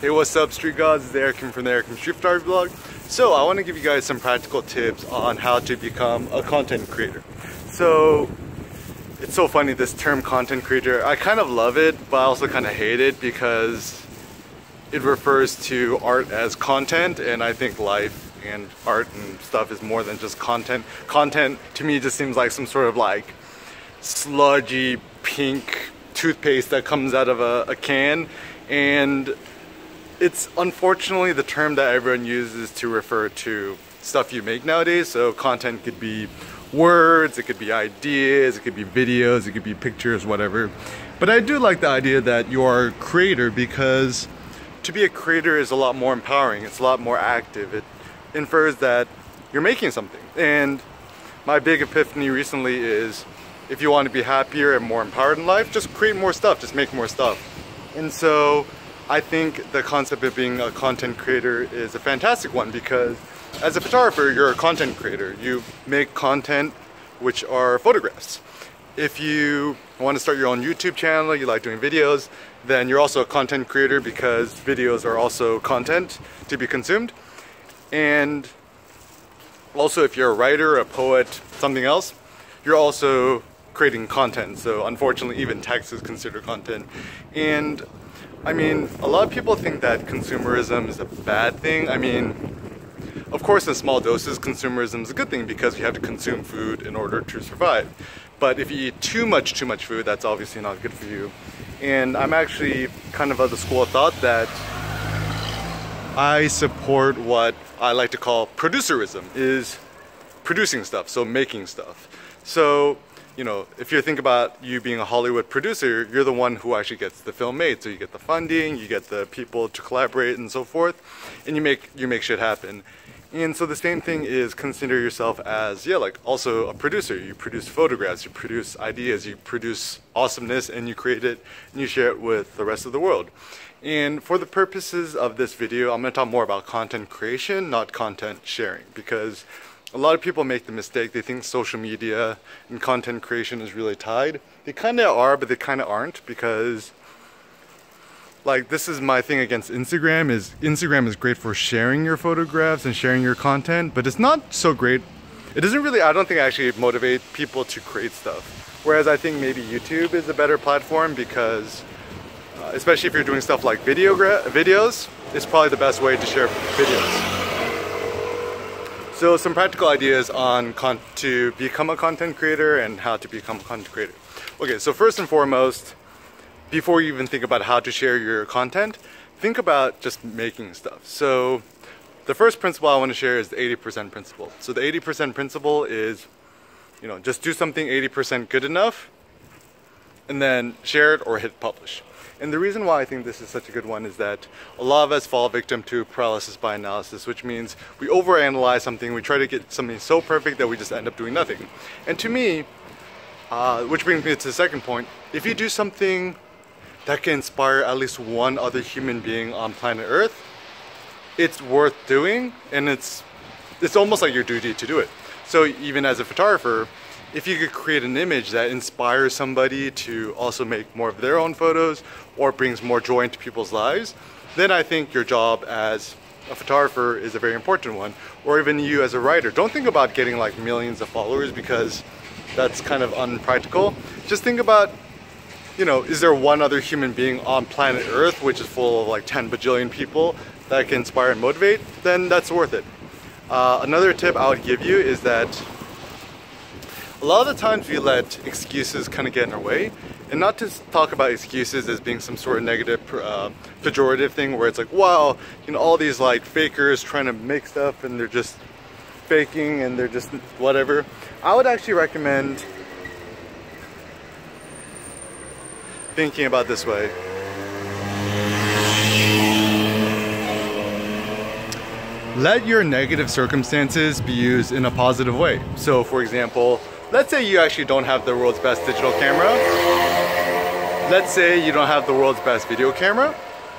Hey, what's up, street gods? It's Eric from the Eric from Street Photography Blog. So I want to give you guys some practical tips on how to become a content creator. So it's so funny, this term content creator. I kind of love it, but I also kind of hate it because it refers to art as content, and I think life and art and stuff is more than just content. Content to me just seems like some sort of like sludgy pink toothpaste that comes out of a can, and it's unfortunately the term that everyone uses to refer to stuff you make nowadays. So content could be words, it could be ideas, it could be videos, it could be pictures, whatever. But I do like the idea that you are a creator, because to be a creator is a lot more empowering, it's a lot more active. It infers that you're making something. And my big epiphany recently is, if you want to be happier and more empowered in life, just create more stuff, just make more stuff. And so I think the concept of being a content creator is a fantastic one, because as a photographer, you're a content creator. You make content which are photographs. If you want to start your own YouTube channel, you like doing videos, then you're also a content creator, because videos are also content to be consumed. And also, if you're a writer, a poet, something else, you're also creating content. So unfortunately, even text is considered content. And I mean, a lot of people think that consumerism is a bad thing. I mean, of course, in small doses, consumerism is a good thing, because you have to consume food in order to survive. But if you eat too much food, that's obviously not good for you. And I'm actually kind of the school of thought that I support what I like to call producerism, is producing stuff, so making stuff. So, you know, if you think about you being a Hollywood producer, you're the one who actually gets the film made. So you get the funding, you get the people to collaborate and so forth, and you make shit happen. And so the same thing is, consider yourself as, yeah, like also a producer. You produce photographs, you produce ideas, you produce awesomeness, and you create it and you share it with the rest of the world. And for the purposes of this video, I'm going to talk more about content creation, not content sharing, because a lot of people make the mistake, they think social media and content creation is really tied. They kind of are, but they kind of aren't, because like, this is my thing against Instagram, is Instagram is great for sharing your photographs and sharing your content, but it's not so great. It doesn't really, I don't think, actually motivate people to create stuff. Whereas I think maybe YouTube is a better platform, because especially if you're doing stuff like videos, it's probably the best way to share videos. So some practical ideas on to become a content creator and how to become a content creator. Okay, so first and foremost, before you even think about how to share your content, think about just making stuff. So the first principle I want to share is the 80% principle. So the 80% principle is, you know, just do something 80% good enough and then share it or hit publish. And the reason why I think this is such a good one is that a lot of us fall victim to paralysis by analysis, which means we overanalyze something, we try to get something so perfect that we just end up doing nothing. And to me, which brings me to the second point, if you do something that can inspire at least one other human being on planet Earth, it's worth doing, and it's almost like your duty to do it. So even as a photographer, if you could create an image that inspires somebody to also make more of their own photos, or brings more joy into people's lives, then I think your job as a photographer is a very important one. Or even you as a writer. Don't think about getting like millions of followers, because that's kind of unpractical. Just think about, you know, is there one other human being on planet Earth, which is full of like 10 bajillion people, that can inspire and motivate? Then that's worth it. Another tip I would give you is that a lot of the times we let excuses kind of get in our way. And not to talk about excuses as being some sort of negative, pejorative thing where it's like, wow, you know, all these like fakers trying to make stuff and they're just faking and they're just whatever. I would actually recommend thinking about this way. Let your negative circumstances be used in a positive way. So for example, let's say you actually don't have the world's best digital camera. Let's say you don't have the world's best video camera.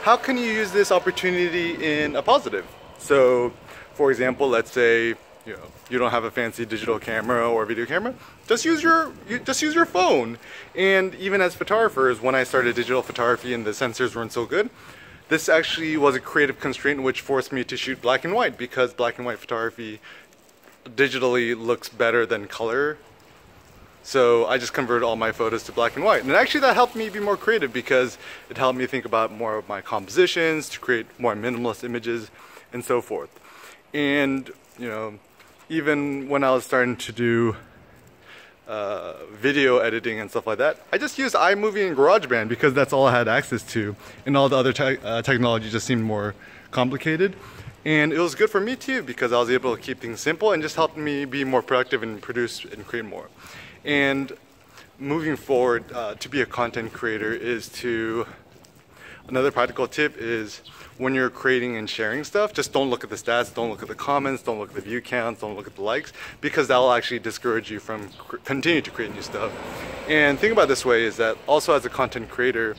How can you use this opportunity in a positive? So for example, let's say you don't have a fancy digital camera or video camera, just use your phone. And even as photographers, when I started digital photography and the sensors weren't so good, this actually was a creative constraint which forced me to shoot black and white, because black and white photography digitally looks better than color. So I just converted all my photos to black and white. And actually that helped me be more creative, because it helped me think about more of my compositions, to create more minimalist images and so forth. And, you know, even when I was starting to do video editing and stuff like that, I just used iMovie and GarageBand, because that's all I had access to, and all the other technology just seemed more complicated. And it was good for me too, because I was able to keep things simple and just helped me be more productive and produce and create more. And moving forward, to be a content creator is to, another practical tip is, when you're creating and sharing stuff, just don't look at the stats, don't look at the comments, don't look at the view counts, don't look at the likes, because that will actually discourage you from continue to create new stuff. And think about it this way, is that also as a content creator,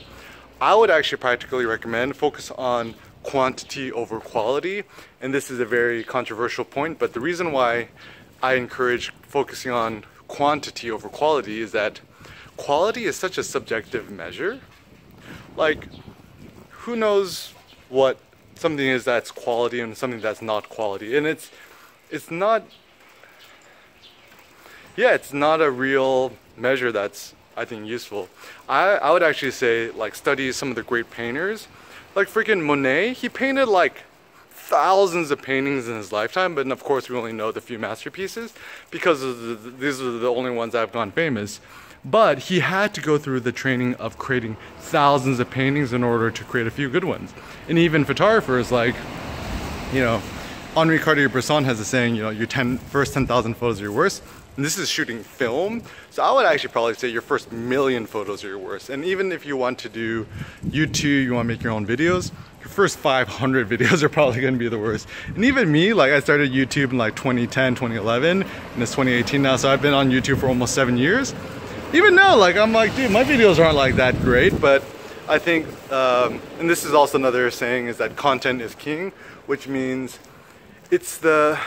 I would actually practically recommend focus on quantity over quality. And this is a very controversial point, but the reason why I encourage focusing on quantity over quality is that quality is such a subjective measure. Like, who knows what something is that's quality and something that's not quality? And it's not a real measure that's, I think, useful. I would actually say, like, study some of the great painters. Like freaking Monet, he painted like thousands of paintings in his lifetime, but of course we only know the few masterpieces, because these are the only ones that have gone famous. But he had to go through the training of creating thousands of paintings in order to create a few good ones. And even photographers, like, you know, Henri Cartier-Bresson has a saying, you know, your first 10,000 photos are your worst. And this is shooting film. So I would actually probably say your first 1,000,000 photos are your worst. And even if you want to do YouTube, you want to make your own videos, your first 500 videos are probably going to be the worst. And even me, like, I started YouTube in like 2010, 2011, and it's 2018 now. So I've been on YouTube for almost 7 years. Even now, like, I'm like, dude, my videos aren't like that great, but I think, and this is also another saying, is that content is king, which means it's the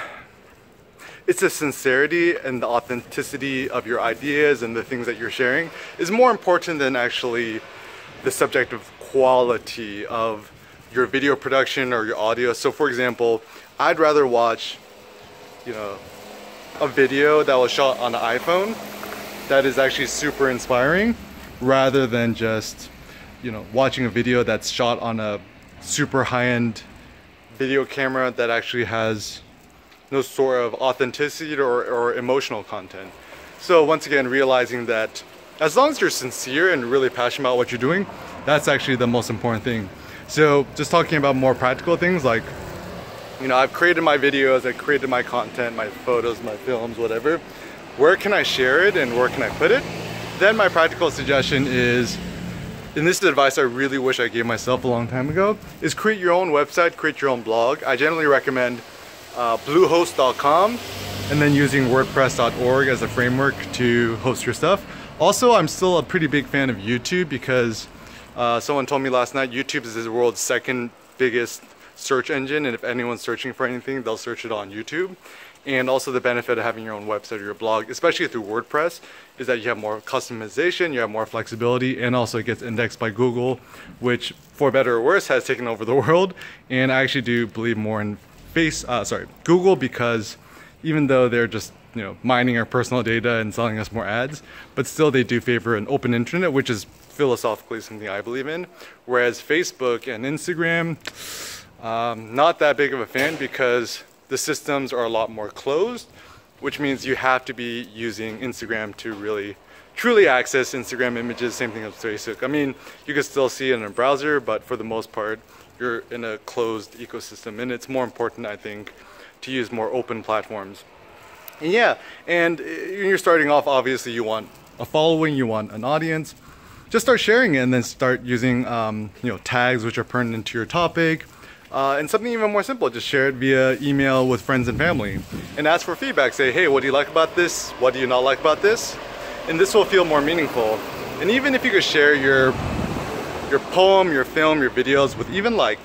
sincerity and the authenticity of your ideas and the things that you're sharing is more important than actually the subjective quality of your video production or your audio. So for example, I'd rather watch, you know, a video that was shot on an iPhone that is actually super inspiring, rather than just, you know, watching a video that's shot on a super high-end video camera that actually has no sort of authenticity or emotional content. So once again, realizing that as long as you're sincere and really passionate about what you're doing, that's actually the most important thing. So just talking about more practical things, like, you know, I've created my videos, I created my content, my photos, my films, whatever. Where can I share it and where can I put it? Then my practical suggestion is, and this is advice I really wish I gave myself a long time ago, is create your own website, create your own blog. I generally recommend bluehost.com and then using wordpress.org as a framework to host your stuff. Also, I'm still a pretty big fan of YouTube, because someone told me last night YouTube is the world's second biggest search engine, and if anyone's searching for anything, they'll search it on YouTube. And also the benefit of having your own website or your blog, especially through WordPress, is that you have more customization, you have more flexibility, and also it gets indexed by Google, which, for better or worse, has taken over the world. And I actually do believe more in Google, because even though they're just, you know, mining our personal data and selling us more ads, but still they do favor an open internet, which is philosophically something I believe in. Whereas Facebook and Instagram, not that big of a fan, because the systems are a lot more closed, which means you have to be using Instagram to really truly access Instagram images. Same thing with Facebook. I mean, you can still see it in a browser, but for the most part, you're in a closed ecosystem, and it's more important, I think, to use more open platforms. And yeah, and when you're starting off, obviously you want a following, you want an audience. Just start sharing it, and then start using you know, tags which are pertinent to your topic. And something even more simple, just share it via email with friends and family, and ask for feedback. Say, hey, what do you like about this? What do you not like about this? And this will feel more meaningful. And even if you could share your poem, your film, your videos with even like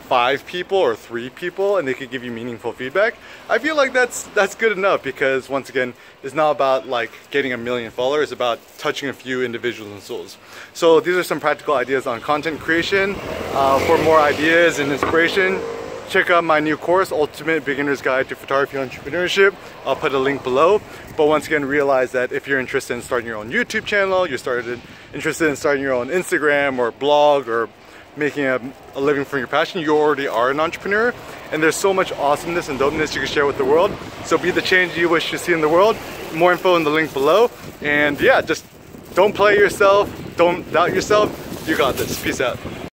5 people or 3 people and they could give you meaningful feedback, I feel like that's good enough, because once again, it's not about like getting 1 million followers, it's about touching a few individuals and souls. So these are some practical ideas on content creation. For more ideas and inspiration, check out my new course, Ultimate Beginner's Guide to Photography Entrepreneurship. I'll put a link below. But once again, realize that if you're interested in starting your own YouTube channel, interested in starting your own Instagram or blog, or making a living from your passion, you already are an entrepreneur, and there's so much awesomeness and dopeness you can share with the world. So be the change you wish to see in the world. More info in the link below. And yeah, just don't play yourself, don't doubt yourself. You got this. Peace out.